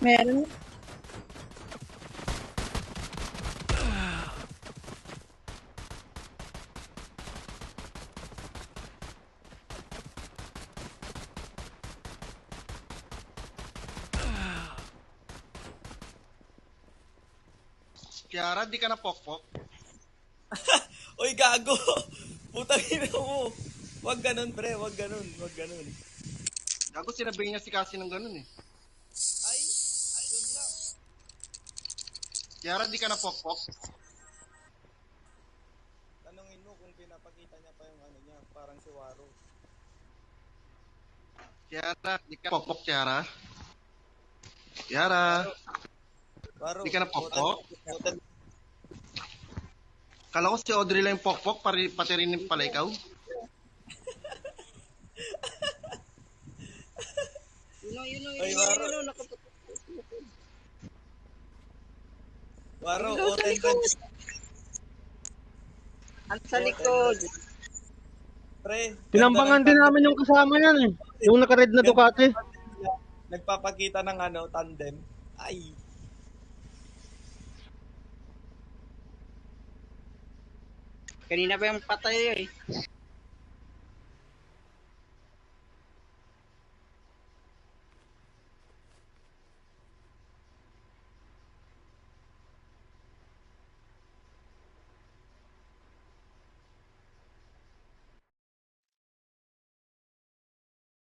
Meron. Kiara, di ka na pokpok? Uy, gago! Putang ina mo! Wag ganun, pre. Wag ganun. Wag ganun. Gago, sinabi niya si Cassie ng ganun eh. Ay! Yun lang. Kiara, di ka na pokpok? Tanungin mo kung pinapakita niya pa yung ano niya. Parang si Waro. Kiara, di ka pokpok, Kiara? Kiara, Waro. di ka na pokpok? Putan. Kala ko si Audrey lang yung pokpok, pati rin pala ikaw. Ay, Waro. Waro, oten red. Ang sa likod. Pre. Tinambangan din namin yung kasama yan eh. Yung naka-red na Ducati. Nagpapakita ng ano, tandem. Ay. Kanina pa yung patay eh.